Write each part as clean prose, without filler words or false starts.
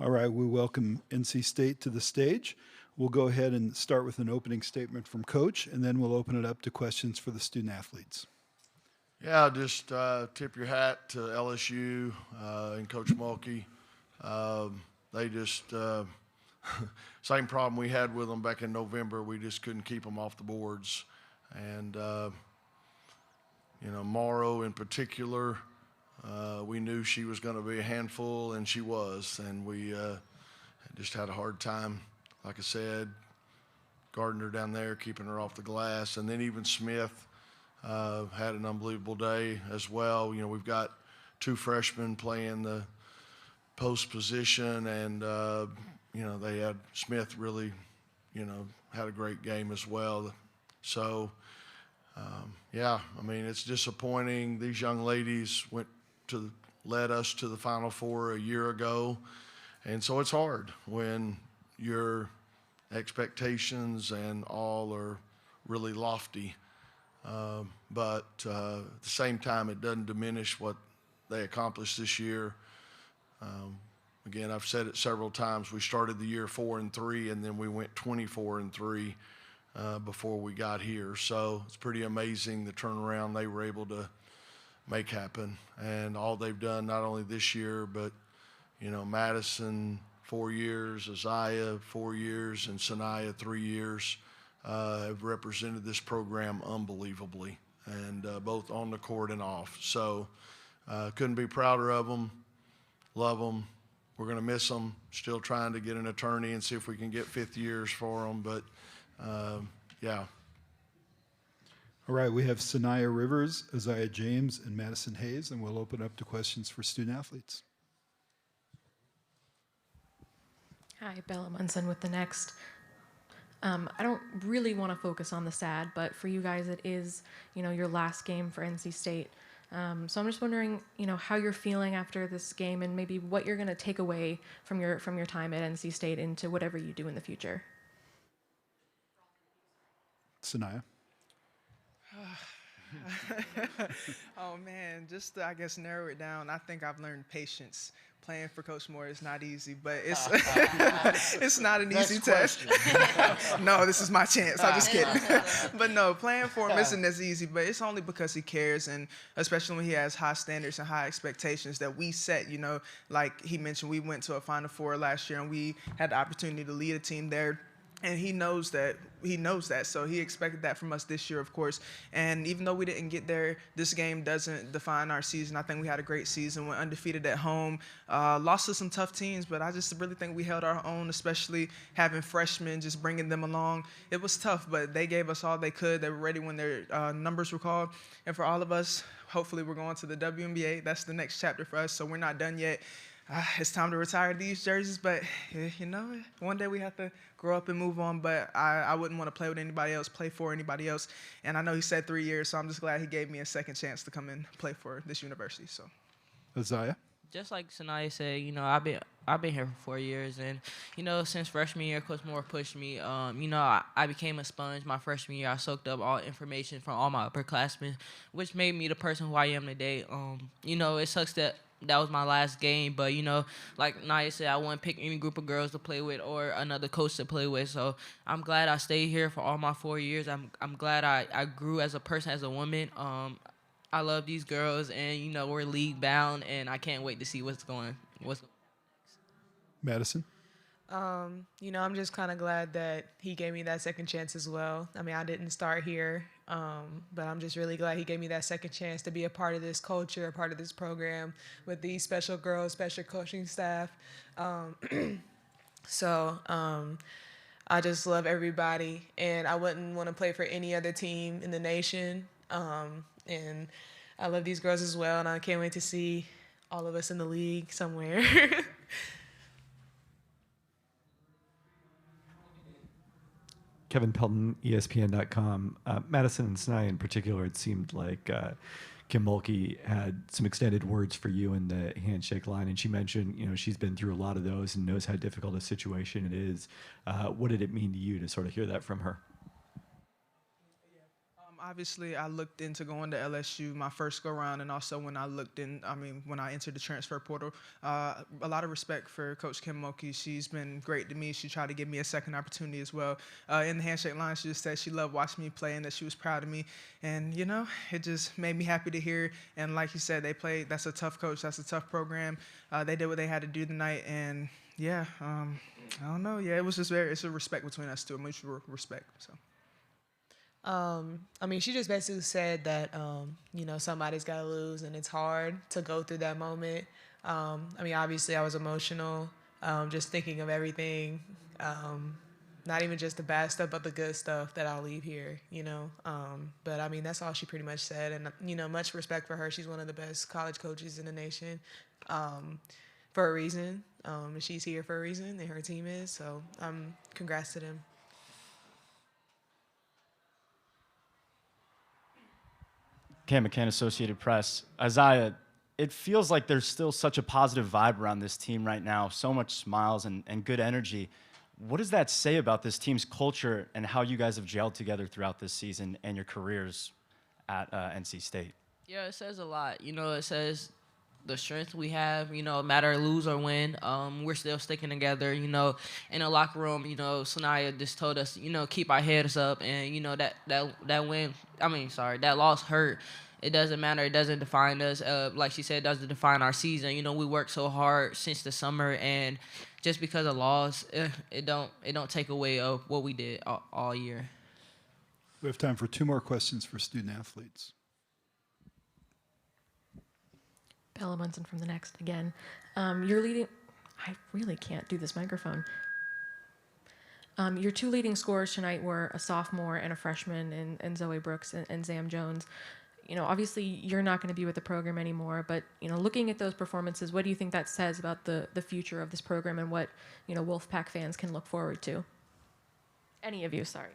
All right, we welcome NC State to the stage. We'll go ahead and start with an opening statement from Coach, and then we'll open it up to questions for the student athletes. Yeah, just tip your hat to LSU and Coach Mulkey. They just same problem we had with them back in November. We just couldn't keep them off the boards, and Morrow in particular. We knew she was going to be a handful, and she was, and we just had a hard time, like I said, guarding her down there, keeping her off the glass, and then even Smith had an unbelievable day as well. We've got two freshmen playing the post position, and they had Smith really, had a great game as well. So, it's disappointing. These young ladies led us to the Final Four a year ago, and so it's hard when your expectations and all are really lofty. But at the same time, it doesn't diminish what they accomplished this year. Again, I've said it several times. We started the year 4-3, and then we went 24-3 before we got here. So it's pretty amazing the turnaround they were able to make happen, and all they've done not only this year, but Madison 4 years, Aziaha 4 years, and Saniya 3 years. Have represented this program unbelievably, and both on the court and off. So couldn't be prouder of them. Love them. We're going to miss them. Still trying to get an attorney and see if we can get 5th years for them. But, yeah. All right, we have Saniya Rivers, Aziaha James, and Madison Hayes, and we'll open up to questions for student athletes. Hi, Bella Munson with the Next. I don't really want to focus on the SAD, but for you guys, it is, your last game for NC State. So I'm just wondering, how you're feeling after this game, and maybe what you're going to take away from your time at NC State into whatever you do in the future. Saniya. Oh man, just to, I guess, narrow it down, I think I've learned patience. Playing for Coach Moore is not easy, but it's it's not an easy test. No, this is my chance. I'm just kidding. But no, playing for him isn't as easy, but it's only because he cares, and especially when he has high standards and high expectations that we set. Like he mentioned, we went to a Final Four last year, and we had the opportunity to lead a team there. And he knows that. So he expected that from us this year, of course. And even though we didn't get there, this game doesn't define our season. I think we had a great season. Went undefeated at home. Lost to some tough teams, but I just really think we held our own, especially having freshmen, just bringing them along. It was tough, but they gave us all they could. They were ready when their numbers were called. And for all of us, hopefully we're going to the WNBA. That's the next chapter for us, so we're not done yet. It's time to retire these jerseys, but one day we have to grow up and move on. But I wouldn't want to play with anybody else, play for anybody else. And I know he said 3 years, so I'm just glad he gave me a second chance to come and play for this university. So, Aziaha. Just like Saniya said, I've been here for 4 years, and since freshman year, Coach Moore pushed me. I became a sponge my freshman year. I soaked up all information from all my upperclassmen, which made me the person who I am today. It sucks that was my last game, but like Naya said, I wouldn't pick any group of girls to play with or another coach to play with. So I'm glad I stayed here for all my 4 years. I'm glad I grew as a person, as a woman. I love these girls, and we're league bound, and I can't wait to see what's going. Madison. I'm just kind of glad that he gave me that second chance as well. I mean, I didn't start here, but I'm just really glad he gave me that second chance to be a part of this culture, a part of this program with these special girls, special coaching staff. So I just love everybody, and I wouldn't want to play for any other team in the nation. And I love these girls as well, and I can't wait to see all of us in the league somewhere. Kevin Pelton, ESPN.com. Madison and Saniya in particular, it seemed like Kim Mulkey had some extended words for you in the handshake line, and she mentioned, she's been through a lot of those and knows how difficult a situation it is. What did it mean to you to sort of hear that from her? obviously, I looked into going to LSU my first go round, and also when I entered the transfer portal. A lot of respect for Coach Kim Mulkey. She's been great to me. She tried to give me a second opportunity as well. In the handshake line, she just said she loved watching me play and that she was proud of me. And, it just made me happy to hear. And like you said, they played. That's a tough coach. That's a tough program. They did what they had to do tonight. And, yeah, I don't know. Yeah, it was just it's a respect between us two, a mutual respect. So. She just basically said that, somebody's got to lose and it's hard to go through that moment. Obviously I was emotional, just thinking of everything, not even just the bad stuff, but the good stuff that I'll leave here, But, that's all she pretty much said. And, much respect for her. She's one of the best college coaches in the nation for a reason. She's here for a reason, and her team is. So congrats to them. Cam McCann, Associated Press. Aziaha, it feels like there's still such a positive vibe around this team right now, so much smiles and good energy. What does that say about this team's culture and how you guys have gelled together throughout this season and your careers at NC State? Yeah, it says a lot. It says the strength we have, no matter lose or win, we're still sticking together, in the locker room, Saniya just told us, keep our heads up, and, that loss hurt. It doesn't matter. It doesn't define us. Like she said, it doesn't define our season. We worked so hard since the summer, and just because of loss, it don't take away of what we did all year. We have time for 2 more questions for student athletes. Bella Munson from the Next again. You're leading. I really can't do this microphone. Your 2 leading scorers tonight were a sophomore and a freshman, and Zoe Brooks and Zam Jones. Obviously you're not going to be with the program anymore, but looking at those performances, what do you think that says about the future of this program and what Wolfpack fans can look forward to? Any of you, sorry.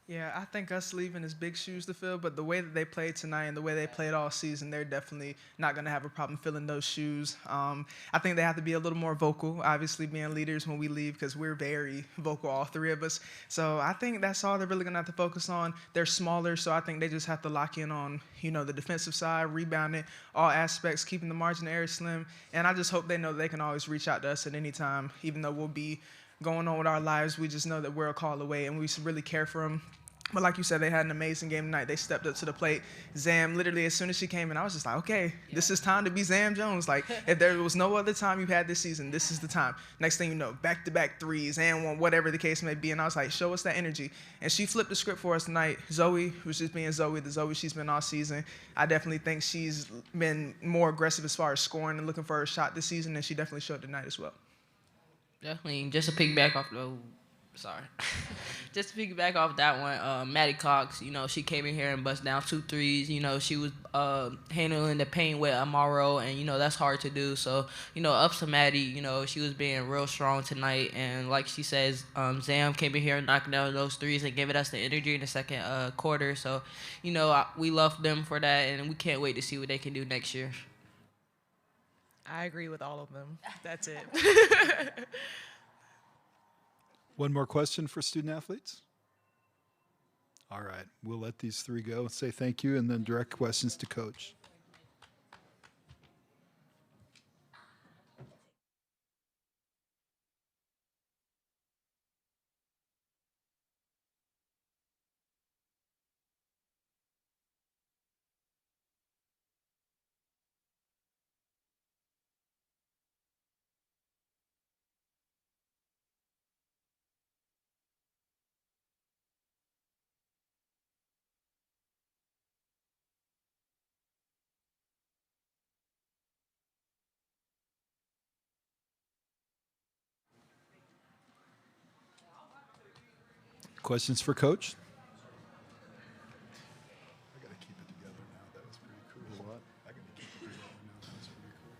Yeah, I think us leaving is big shoes to fill, but the way that they played tonight and the way they played all season, they're definitely not going to have a problem filling those shoes. I think they have to be a little more vocal, obviously being leaders when we leave, because we're very vocal, all 3 of us. So I think that's all they're really going to have to focus on. They're smaller, so I think they just have to lock in on, the defensive side, rebounding, all aspects, keeping the margin of error slim. And I just hope they know that they can always reach out to us at any time, even though we'll be going on with our lives. We just know that we're a call away, and we should really care for them. But like you said, they had an amazing game tonight. They stepped up to the plate. Zam, literally, as soon as she came in, I was just like, okay, this is time to be Zam Jones. Like, if there was no other time you've had this season, this is the time. Next thing you know, back-to-back threes and one, whatever the case may be. And I was like, show us that energy. And she flipped the script for us tonight. Zoe was just being Zoe, the Zoe she's been all season. I definitely think she's been more aggressive as far as scoring and looking for her shot this season, and she definitely showed tonight as well. Definitely, just to piggyback off just to piggyback off that one, Maddie Cox, she came in here and bust down 2 threes. She was handling the paint with Amaro, and, that's hard to do. So, ups to Maddie, she was being real strong tonight. And like she says, Zam came in here and knocking down those threes and giving us the energy in the second quarter. So, we love them for that, and we can't wait to see what they can do next year. I agree with all of them. That's it. 1 more question for student athletes? All right, we'll let these 3 go. Say thank you, and then direct questions to Coach. Questions for Coach?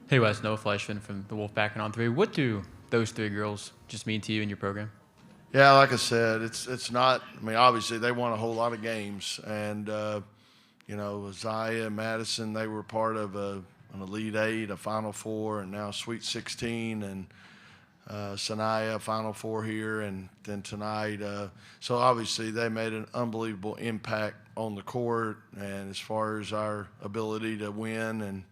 Hey Wes, Noah Fleischman from the Wolfpack and On 3. What do those 3 girls just mean to you and your program? Yeah, like I said, it's not. Obviously they won a whole lot of games, and Aziaha and Madison, they were part of an Elite 8, a Final Four, and now Sweet 16, and Saniya Final Four here, and then tonight. So obviously they made an unbelievable impact on the court, and as far as our ability to win, and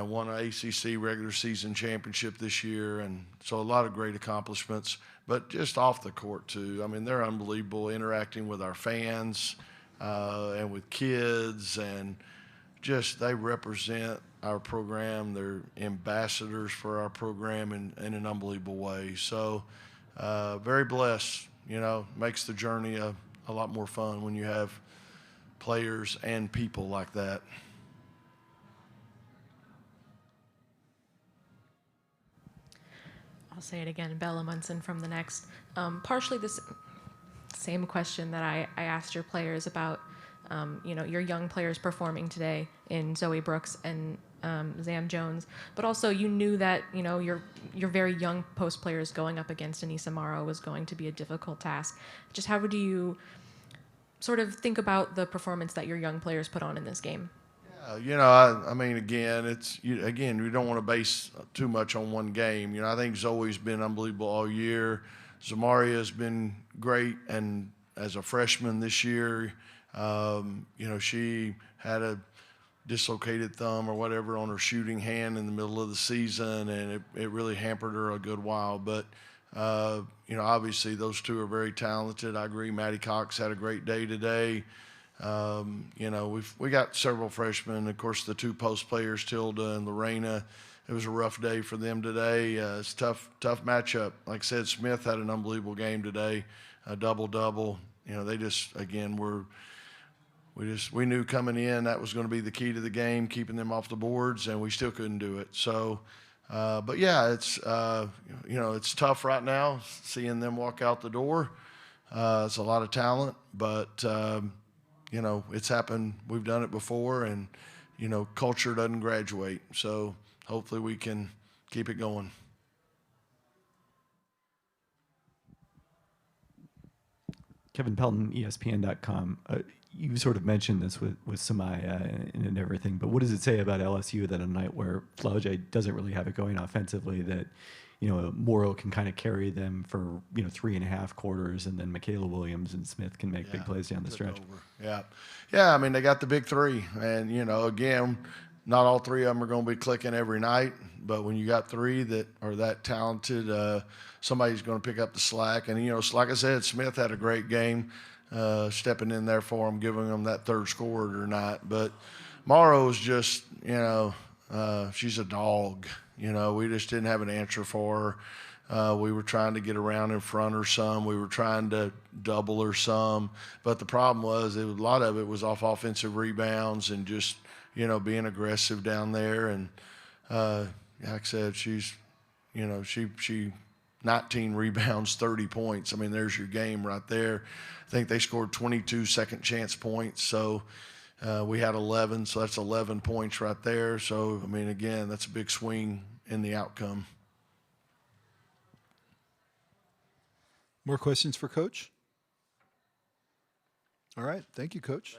won an ACC regular season championship this year, and so a lot of great accomplishments. But just off the court too, I mean, they're unbelievable, interacting with our fans and with kids, and just they represent our program. They're ambassadors for our program in an unbelievable way. So very blessed. Makes the journey a lot more fun when you have players and people like that. I'll say it again, Bella Munson from the Next. Partially this same question that I asked your players about, your young players performing today in Zoe Brooks and Zam Jones, but also you knew that your very young post players going up against Anissa Morrow was going to be a difficult task. Just how would you sort of think about the performance that your young players put on in this game? I mean, again, we don't want to base too much on one game. I think Zoe's been unbelievable all year. Zamaria's been great, and as a freshman this year, she had a dislocated thumb or whatever on her shooting hand in the middle of the season, and it really hampered her a good while. But obviously those two are very talented. I agree. Maddie Cox had a great day today. We got several freshmen. Of course, the two post players, Tilda and Lorena. It was a rough day for them today. It's tough matchup. Like I said, Smith had an unbelievable game today, a double-double. They just, again, we knew coming in that was going to be the key to the game, keeping them off the boards, and we still couldn't do it. So, but yeah, it's tough right now seeing them walk out the door. It's a lot of talent, but it's happened. We've done it before, and culture doesn't graduate. So hopefully we can keep it going. Kevin Pelton, ESPN.com. You sort of mentioned this with Samaya and everything, but what does it say about LSU that a night where Flaugier doesn't really have it going offensively, that Morrow can kind of carry them for 3.5 quarters, and then Michaela Williams and Smith can make big plays down the stretch? Yeah. I mean, they got the big three, and again, not all three of them are going to be clicking every night, but when you got three that are that talented, somebody's going to pick up the slack. And like I said, Smith had a great game, stepping in there for them, giving them that third score or not. But Morrow's just, she's a dog. We just didn't have an answer for her. We were trying to get around in front her some. We were trying to double her some. But the problem was a lot of it was off offensive rebounds and just, being aggressive down there. And like I said, she's, she 19 rebounds, 30 points. I mean, there's your game right there. I think they scored 22 second chance points. So we had 11, so that's 11 points right there. So, I mean, again, that's a big swing in the outcome. More questions for Coach? All right. Thank you, Coach.